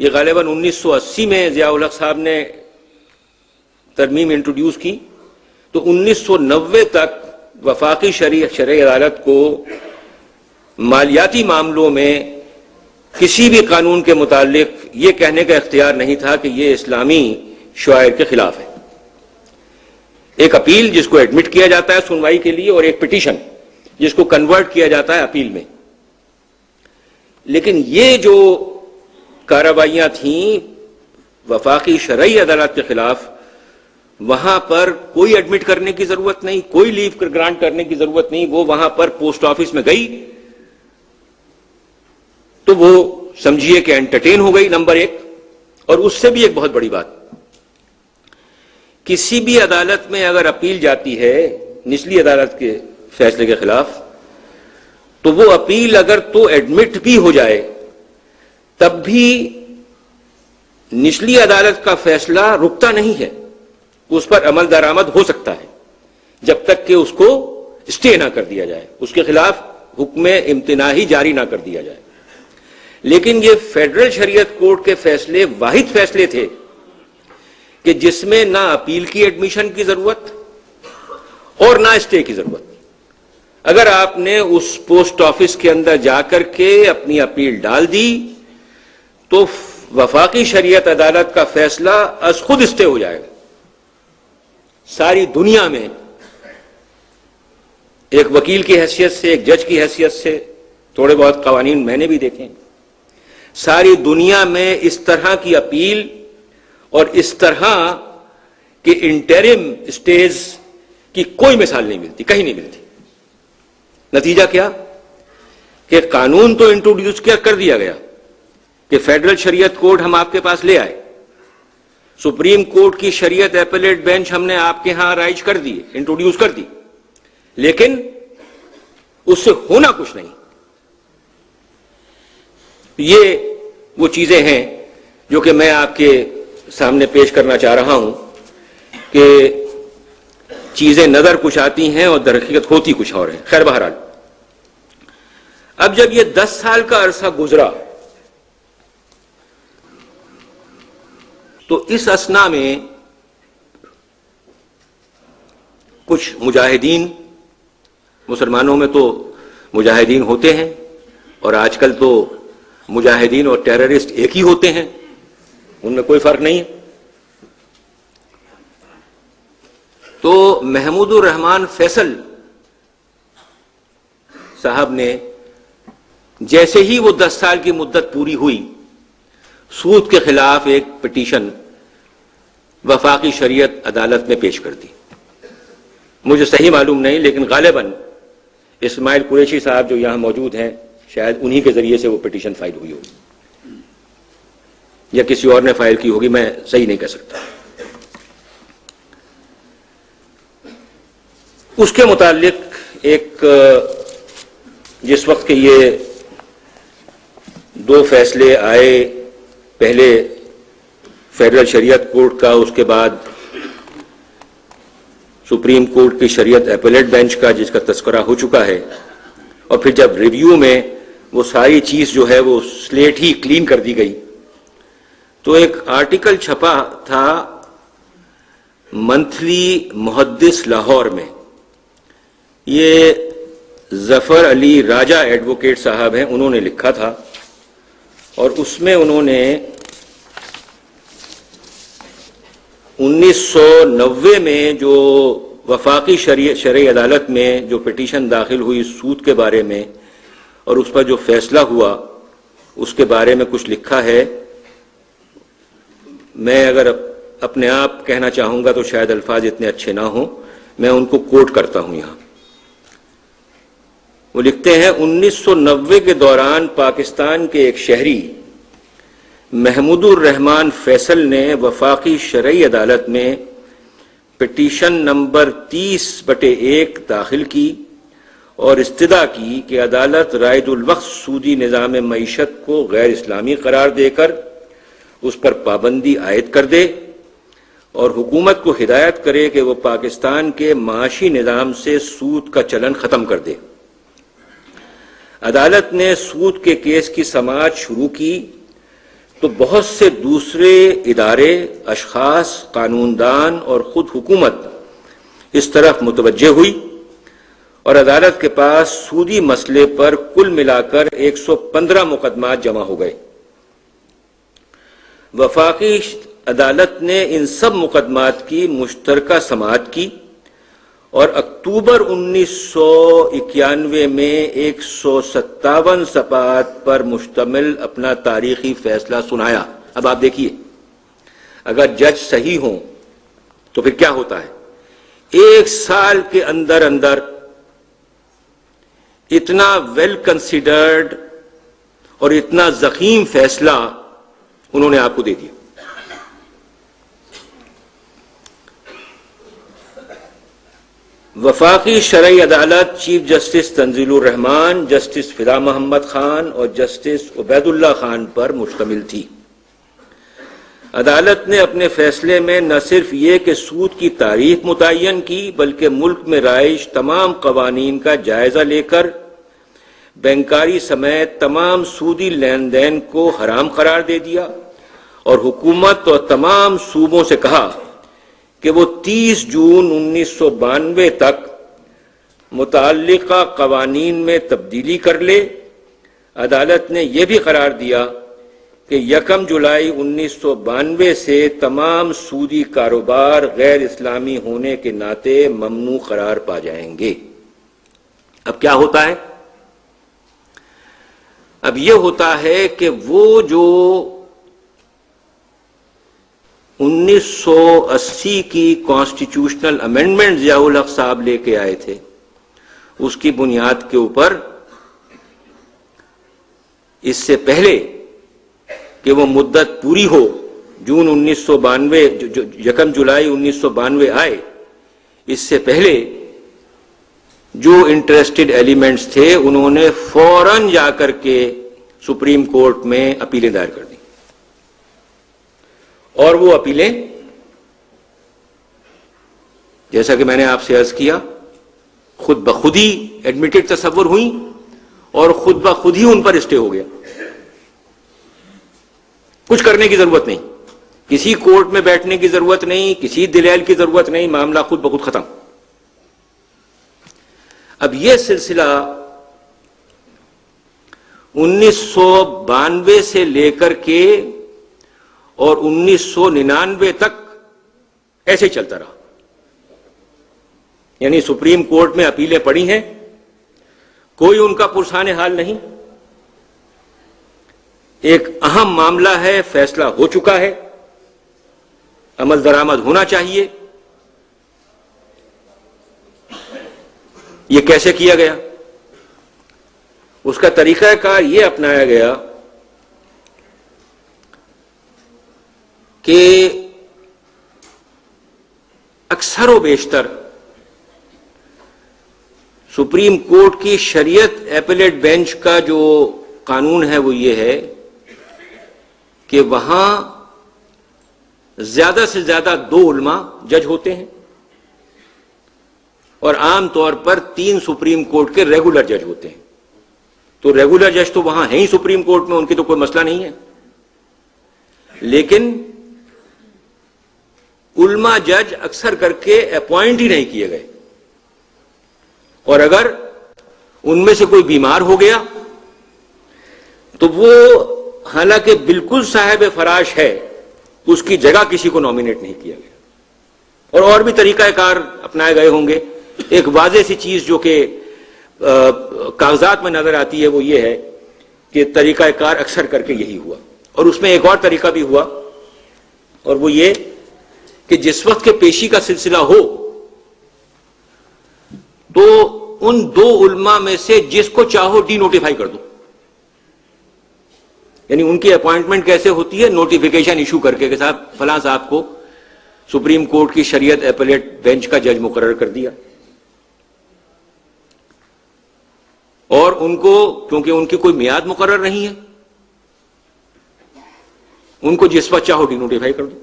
یہ غالباً 1980 میں ضیاء الحق صاحب نے ترمیم انٹروڈیوس کی، تو 1990 تک وفاقی شرعی عدالت کو مالیاتی معاملوں میں کسی بھی قانون کے متعلق یہ کہنے کا اختیار نہیں تھا کہ یہ اسلامی شعائر کے خلاف ہے۔ ایک اپیل جس کو ایڈمٹ کیا جاتا ہے سنوائی کے لیے، اور ایک پٹیشن جس کو کنورٹ کیا جاتا ہے اپیل میں۔ لیکن یہ جو کارروائیاں تھیں وفاقی شرعی عدالت کے خلاف، وہاں پر کوئی ایڈمٹ کرنے کی ضرورت نہیں، کوئی لیو گرانٹ کرنے کی ضرورت نہیں۔ وہ وہاں پر پوسٹ آفس میں گئی تو وہ سمجھیے کہ انٹرٹین ہو گئی، نمبر ایک۔ اور اس سے بھی ایک بہت بڑی بات، کسی بھی عدالت میں اگر اپیل جاتی ہے نچلی عدالت کے فیصلے کے خلاف، تو وہ اپیل اگر تو ایڈمٹ بھی ہو جائے تب بھی نچلی عدالت کا فیصلہ رکتا نہیں ہے، اس پر عمل درآمد ہو سکتا ہے جب تک کہ اس کو اسٹے نہ کر دیا جائے، اس کے خلاف حکم امتناعی جاری نہ کر دیا جائے۔ لیکن یہ فیڈرل شریعت کورٹ کے فیصلے واحد فیصلے تھے کہ جس میں نہ اپیل کی ایڈمیشن کی ضرورت اور نہ اسٹے کی ضرورت۔ اگر آپ نے اس پوسٹ آفس کے اندر جا کر کے اپنی اپیل ڈال دی تو وفاقی شریعت عدالت کا فیصلہ از خود اسٹے ہو جائے گا۔ ساری دنیا میں ایک وکیل کی حیثیت سے، ایک جج کی حیثیت سے، تھوڑے بہت قوانین میں نے بھی دیکھے، ساری دنیا میں اس طرح کی اپیل اور اس طرح کے انٹرم اسٹیز کی کوئی مثال نہیں ملتی، کہیں نہیں ملتی۔ نتیجہ کیا کہ قانون تو انٹروڈیوس کر دیا گیا کہ فیڈرل شریعت کوڈ ہم آپ کے پاس لے آئے، سپریم کورٹ کی شریعت ایپلیٹ بینچ ہم نے آپ کے ہاں رائج کر دی، انٹروڈیوس کر دی، لیکن اس سے ہونا کچھ نہیں۔ یہ وہ چیزیں ہیں جو کہ میں آپ کے سامنے پیش کرنا چاہ رہا ہوں کہ چیزیں نظر کچھ آتی ہیں اور در حقیقت ہوتی کچھ اور ہیں۔ خیر بہرحال، اب جب یہ 10 سال کا عرصہ گزرا تو اس اثنا میں کچھ مجاہدین، مسلمانوں میں تو مجاہدین ہوتے ہیں، اور آج کل تو مجاہدین اور ٹیررسٹ ایک ہی ہوتے ہیں، ان میں کوئی فرق نہیں ہے۔ تو محمود الرحمان فیصل صاحب نے جیسے ہی وہ 10 سال کی مدت پوری ہوئی، سود کے خلاف ایک پٹیشن وفاقی شریعت عدالت میں پیش کر دی۔ مجھے صحیح معلوم نہیں، لیکن غالباً اسماعیل قریشی صاحب جو یہاں موجود ہیں، شاید انہی کے ذریعے سے وہ پٹیشن فائل ہوئی ہوگی، یا کسی اور نے فائل کی ہوگی، میں صحیح نہیں کہہ سکتا۔ اس کے متعلق ایک جس وقت کے یہ 2 فیصلے آئے، پہلے فیڈرل شریعت کورٹ کا، اس کے بعد سپریم کورٹ کی شریعت ایپلیٹ بینچ کا جس کا تذکرہ ہو چکا ہے، اور پھر جب ریویو میں وہ ساری چیز جو ہے وہ سلیٹ ہی کلین کر دی گئی، تو ایک آرٹیکل چھپا تھا منتھلی محدث لاہور میں۔ یہ ظفر علی راجہ ایڈوکیٹ صاحب ہیں، انہوں نے لکھا تھا، اور اس میں انہوں نے 1990 میں جو وفاقی شرعی عدالت میں جو پٹیشن داخل ہوئی سود کے بارے میں اور اس پر جو فیصلہ ہوا، اس کے بارے میں کچھ لکھا ہے۔ میں اگر اپنے آپ کہنا چاہوں گا تو شاید الفاظ اتنے اچھے نہ ہوں، میں ان کو کوٹ کرتا ہوں یہاں۔ وہ لکھتے ہیں، 1990 کے دوران پاکستان کے ایک شہری محمود الرحمان فیصل نے وفاقی شرعی عدالت میں پٹیشن نمبر 30/1 داخل کی اور استدعا کی کہ عدالت رائد الوقت سودی نظام معیشت کو غیر اسلامی قرار دے کر اس پر پابندی عائد کر دے اور حکومت کو ہدایت کرے کہ وہ پاکستان کے معاشی نظام سے سود کا چلن ختم کر دے۔ عدالت نے سود کے کیس کی سماعت شروع کی تو بہت سے دوسرے ادارے، اشخاص، قانوندان اور خود حکومت اس طرف متوجہ ہوئی اور عدالت کے پاس سودی مسئلے پر کل ملا کر 115 مقدمات جمع ہو گئے۔ وفاقی عدالت نے ان سب مقدمات کی مشترکہ سماعت کی اور اکتوبر 1991 میں 157 صفحات پر مشتمل اپنا تاریخی فیصلہ سنایا۔ اب آپ دیکھیے، اگر جج صحیح ہوں تو پھر کیا ہوتا ہے؟ 1 سال کے اندر اندر اتنا ویل کنسیڈرڈ اور اتنا ضخیم فیصلہ انہوں نے آپ کو دے دیا۔ وفاقی شرعی عدالت چیف جسٹس تنزیل الرحمان، جسٹس فدا محمد خان اور جسٹس عبید اللہ خان پر مشتمل تھی۔ عدالت نے اپنے فیصلے میں نہ صرف یہ کہ سود کی تاریخ متعین کی، بلکہ ملک میں رائج تمام قوانین کا جائزہ لے کر بینکاری سمیت تمام سودی لین دین کو حرام قرار دے دیا اور حکومت اور تمام صوبوں سے کہا کہ وہ 30 جون 1992 تک متعلقہ قوانین میں تبدیلی کر لے۔ عدالت نے یہ بھی قرار دیا کہ 1 جولائی 1992 سے تمام سودی کاروبار غیر اسلامی ہونے کے ناطے ممنوع قرار پا جائیں گے۔ اب کیا ہوتا ہے؟ اب یہ ہوتا ہے کہ وہ جو 1980 کی کانسٹیٹیوشنل امینڈمنٹ ضیاء الحق صاحب لے کے آئے تھے، اس کی بنیاد کے اوپر اس سے پہلے کہ وہ مدت پوری ہو، جون 1992 1 جولائی 1992 آئے، اس سے پہلے جو انٹرسٹڈ ایلیمنٹس تھے انہوں نے فوراً جا کر کے سپریم کورٹ میں اپیلیں دائر کر دی، اور وہ اپیلیں جیسا کہ میں نے آپ سے عرض کیا خود بخود ہی ایڈمیٹڈ تصور ہوئیں اور خود بخود ہی ان پر اسٹے ہو گیا۔ کچھ کرنے کی ضرورت نہیں، کسی کورٹ میں بیٹھنے کی ضرورت نہیں، کسی دلیل کی ضرورت نہیں، معاملہ خود بخود ختم۔ اب یہ سلسلہ 1992 سے لے کر کے اور 1999 تک ایسے چلتا رہا، یعنی سپریم کورٹ میں اپیلیں پڑی ہیں، کوئی ان کا پرسان حال نہیں، ایک اہم معاملہ ہے، فیصلہ ہو چکا ہے، عمل درآمد ہونا چاہیے۔ یہ کیسے کیا گیا؟ اس کا طریقہ کار یہ اپنایا گیا کہ اکثر و بیشتر سپریم کورٹ کی شریعت ایپلیٹ بینچ کا جو قانون ہے وہ یہ ہے کہ وہاں زیادہ سے زیادہ 2 علماء جج ہوتے ہیں اور عام طور پر 3 سپریم کورٹ کے ریگولر جج ہوتے ہیں۔ تو ریگولر جج تو وہاں ہیں ہی سپریم کورٹ میں، ان کی تو کوئی مسئلہ نہیں ہے، لیکن علماء جج اکثر کر کے اپوائنٹ ہی نہیں کیے گئے، اور اگر ان میں سے کوئی بیمار ہو گیا تو وہ حالانکہ بالکل صاحب فراش ہے، اس کی جگہ کسی کو نامینیٹ نہیں کیا گیا۔ اور بھی طریقہ کار اپنائے گئے ہوں گے۔ ایک واضح سی چیز جو کہ کاغذات میں نظر آتی ہے وہ یہ ہے کہ طریقہ کار اکثر کر کے یہی ہوا، اور اس میں ایک اور طریقہ بھی ہوا، اور وہ یہ کہ جس وقت کے پیشی کا سلسلہ ہو تو ان 2 علماء میں سے جس کو چاہو ڈی نوٹیفائی کر دو، یعنی ان کی اپوائنٹمنٹ کیسے ہوتی ہے؟ نوٹیفیکیشن ایشو کر کے کہ صاحب فلاں صاحب کو سپریم کورٹ کی شریعت ایپلیٹ بینچ کا جج مقرر کر دیا، اور ان کو کیونکہ ان کی کوئی میعاد مقرر نہیں ہے، ان کو جس وقت چاہو ڈی نوٹیفائی کر دو۔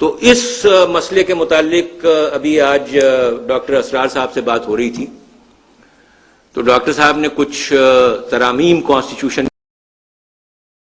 تو اس مسئلے کے متعلق ابھی آج ڈاکٹر اسرار صاحب سے بات ہو رہی تھی، تو ڈاکٹر صاحب نے کچھ ترامیم کانسٹیٹیوشن